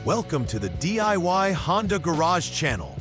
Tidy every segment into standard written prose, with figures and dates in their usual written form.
Welcome to the DIY Honda Garage channel.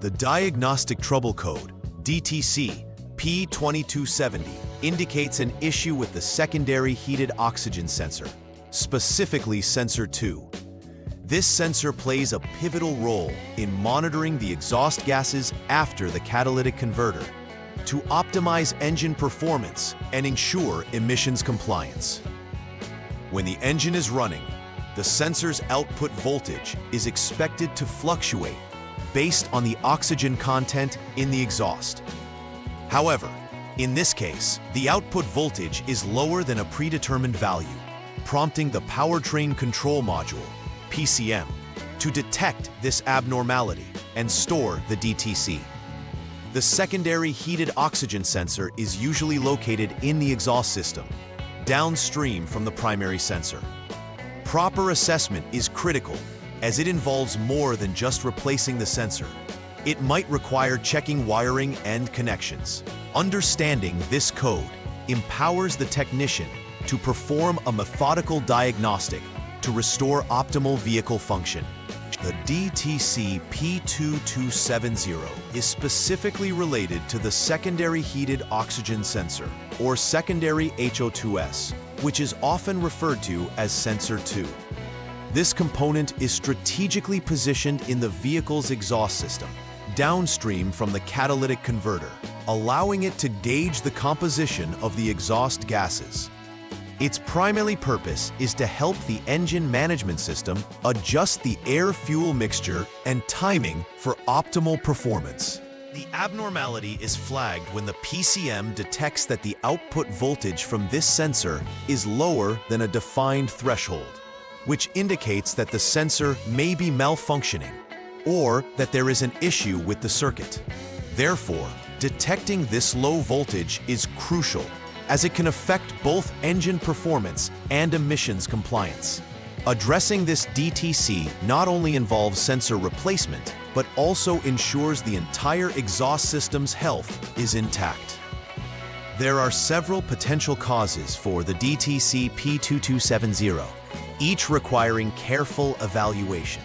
The Diagnostic Trouble Code, DTC P2270, indicates an issue with the secondary heated oxygen sensor, specifically sensor 2. This sensor plays a pivotal role in monitoring the exhaust gases after the catalytic converter to optimize engine performance and ensure emissions compliance. When the engine is running, the sensor's output voltage is expected to fluctuate based on the oxygen content in the exhaust. However, in this case, the output voltage is lower than a predetermined value, prompting the Powertrain Control Module, PCM, to detect this abnormality and store the DTC. The secondary heated oxygen sensor is usually located in the exhaust system, downstream from the primary sensor. Proper assessment is critical as it involves more than just replacing the sensor. It might require checking wiring and connections. Understanding this code empowers the technician to perform a methodical diagnostic to restore optimal vehicle function. The DTC P2270 is specifically related to the secondary heated oxygen sensor, or secondary HO2S, which is often referred to as sensor 2. This component is strategically positioned in the vehicle's exhaust system, downstream from the catalytic converter, allowing it to gauge the composition of the exhaust gases. Its primary purpose is to help the engine management system adjust the air-fuel mixture and timing for optimal performance. The abnormality is flagged when the PCM detects that the output voltage from this sensor is lower than a defined threshold, which indicates that the sensor may be malfunctioning or that there is an issue with the circuit. Therefore, detecting this low voltage is crucial, as it can affect both engine performance and emissions compliance. Addressing this DTC not only involves sensor replacement, but also ensures the entire exhaust system's health is intact. There are several potential causes for the DTC P2270, each requiring careful evaluation.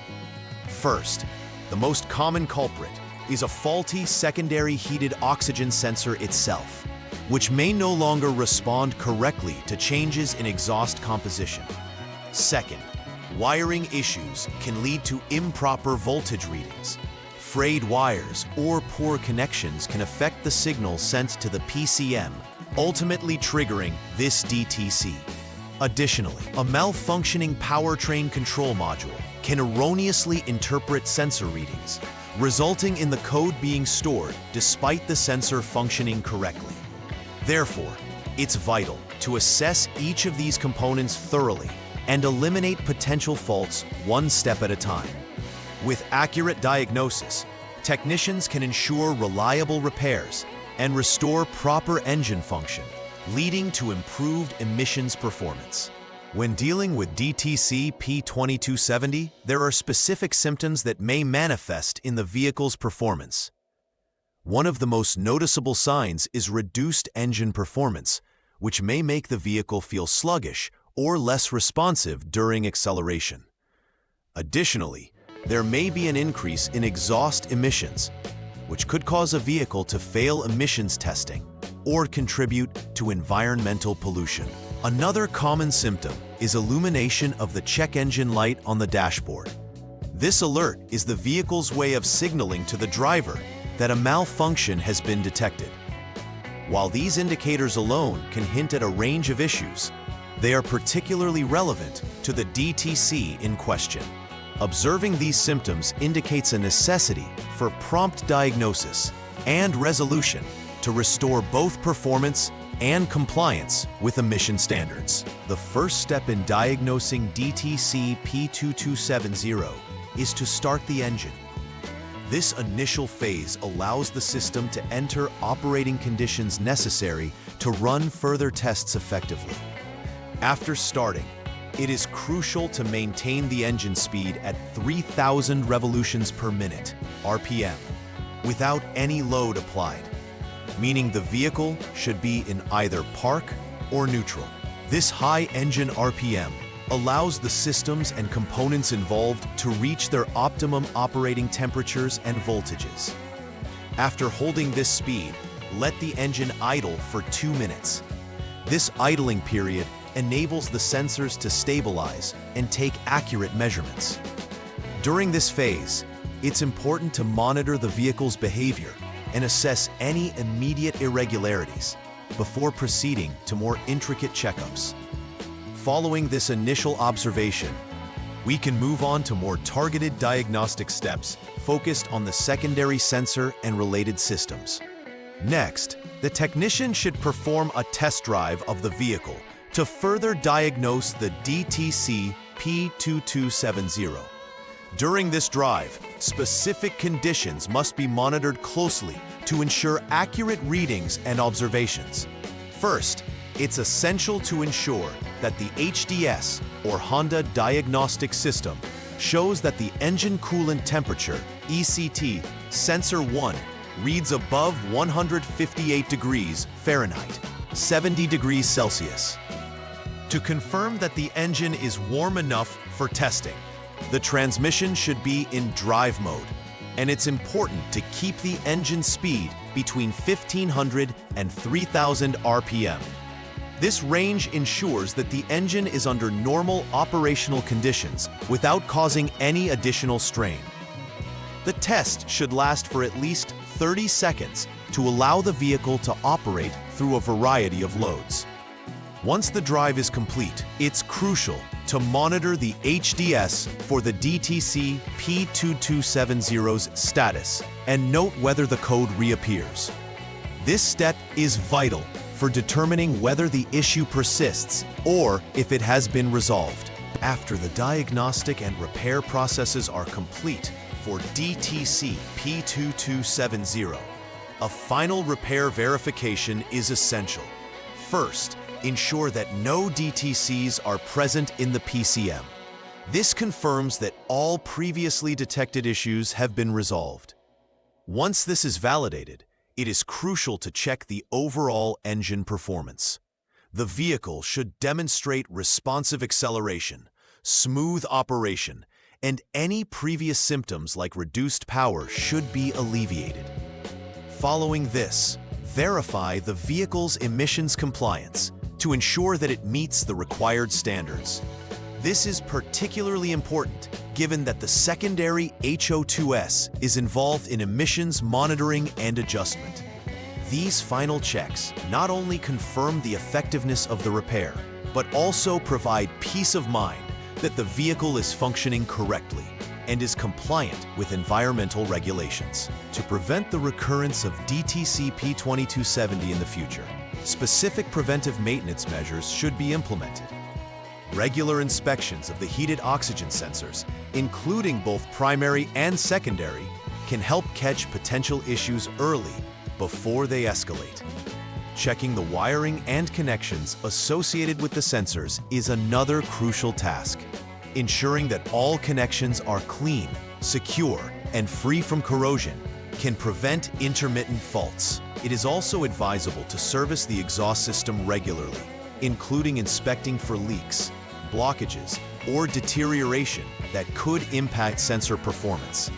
First, the most common culprit is a faulty secondary heated oxygen sensor itself, which may no longer respond correctly to changes in exhaust composition. Second, wiring issues can lead to improper voltage readings. Frayed wires or poor connections can affect the signal sent to the PCM, ultimately triggering this DTC. Additionally, a malfunctioning powertrain control module can erroneously interpret sensor readings, resulting in the code being stored despite the sensor functioning correctly. Therefore, it's vital to assess each of these components thoroughly and eliminate potential faults one step at a time. With accurate diagnosis, technicians can ensure reliable repairs and restore proper engine function, leading to improved emissions performance. When dealing with DTC P2270, there are specific symptoms that may manifest in the vehicle's performance. One of the most noticeable signs is reduced engine performance, which may make the vehicle feel sluggish or less responsive during acceleration. Additionally, there may be an increase in exhaust emissions, which could cause a vehicle to fail emissions testing or contribute to environmental pollution. Another common symptom is illumination of the check engine light on the dashboard. This alert is the vehicle's way of signaling to the driver that a malfunction has been detected. While these indicators alone can hint at a range of issues, they are particularly relevant to the DTC in question. Observing these symptoms indicates a necessity for prompt diagnosis and resolution to restore both performance and compliance with emission standards. The first step in diagnosing DTC P2270 is to start the engine. This initial phase allows the system to enter operating conditions necessary to run further tests effectively. After starting, it is crucial to maintain the engine speed at 3,000 revolutions per minute, RPM, without any load applied, meaning the vehicle should be in either park or neutral. This high engine RPM allows the systems and components involved to reach their optimum operating temperatures and voltages. After holding this speed, let the engine idle for 2 minutes. This idling period enables the sensors to stabilize and take accurate measurements. During this phase, it's important to monitor the vehicle's behavior and assess any immediate irregularities before proceeding to more intricate checkups. Following this initial observation, we can move on to more targeted diagnostic steps focused on the secondary sensor and related systems. Next, the technician should perform a test drive of the vehicle to further diagnose the DTC P2270. During this drive, specific conditions must be monitored closely to ensure accurate readings and observations. First, it's essential to ensure that the HDS, or Honda Diagnostic System, shows that the engine coolant temperature, ECT, sensor 1 reads above 158 degrees Fahrenheit, 70 degrees Celsius. To confirm that the engine is warm enough for testing, the transmission should be in drive mode, and it's important to keep the engine speed between 1500 and 3000 RPM. This range ensures that the engine is under normal operational conditions without causing any additional strain. The test should last for at least 30 seconds to allow the vehicle to operate through a variety of loads. Once the drive is complete, it's crucial to monitor the HDS for the DTC P2270's status and note whether the code reappears. This step is vital for determining whether the issue persists or if it has been resolved. After the diagnostic and repair processes are complete for DTC P2270, a final repair verification is essential. First, ensure that no DTCs are present in the PCM. This confirms that all previously detected issues have been resolved. Once this is validated, it is crucial to check the overall engine performance. The vehicle should demonstrate responsive acceleration, smooth operation, and any previous symptoms like reduced power should be alleviated. Following this, verify the vehicle's emissions compliance to ensure that it meets the required standards. This is particularly important given that the secondary HO2S is involved in emissions monitoring and adjustment. These final checks not only confirm the effectiveness of the repair, but also provide peace of mind that the vehicle is functioning correctly and is compliant with environmental regulations. To prevent the recurrence of DTC P2270 in the future, specific preventive maintenance measures should be implemented. Regular inspections of the heated oxygen sensors, including both primary and secondary, can help catch potential issues early before they escalate. Checking the wiring and connections associated with the sensors is another crucial task. Ensuring that all connections are clean, secure, and free from corrosion can prevent intermittent faults. It is also advisable to service the exhaust system regularly, including inspecting for leaks, blockages, or deterioration that could impact sensor performance.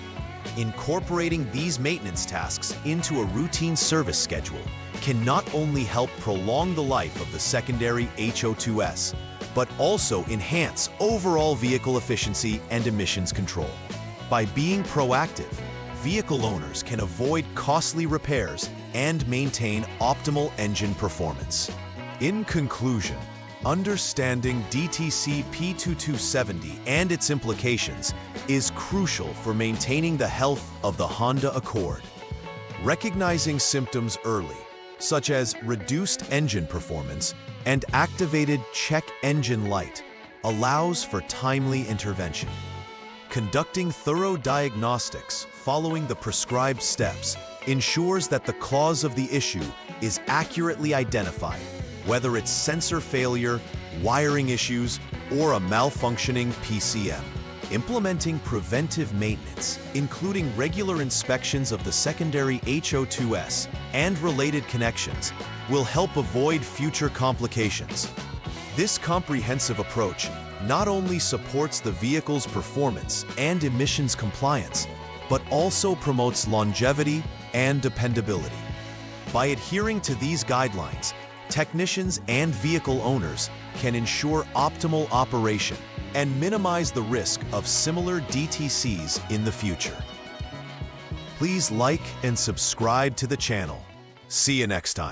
Incorporating these maintenance tasks into a routine service schedule can not only help prolong the life of the secondary HO2S, but also enhance overall vehicle efficiency and emissions control. By being proactive, vehicle owners can avoid costly repairs and maintain optimal engine performance. In conclusion, understanding DTC P2270 and its implications is crucial for maintaining the health of the Honda Accord. Recognizing symptoms early, such as reduced engine performance and activated check engine light, allows for timely intervention. Conducting thorough diagnostics following the prescribed steps ensures that the cause of the issue is accurately identified, whether it's sensor failure, wiring issues, or a malfunctioning PCM. Implementing preventive maintenance, including regular inspections of the secondary HO2S and related connections, will help avoid future complications. This comprehensive approach not only supports the vehicle's performance and emissions compliance, but also promotes longevity and dependability. By adhering to these guidelines, technicians and vehicle owners can ensure optimal operation and minimize the risk of similar DTCs in the future. Please like and subscribe to the channel. See you next time.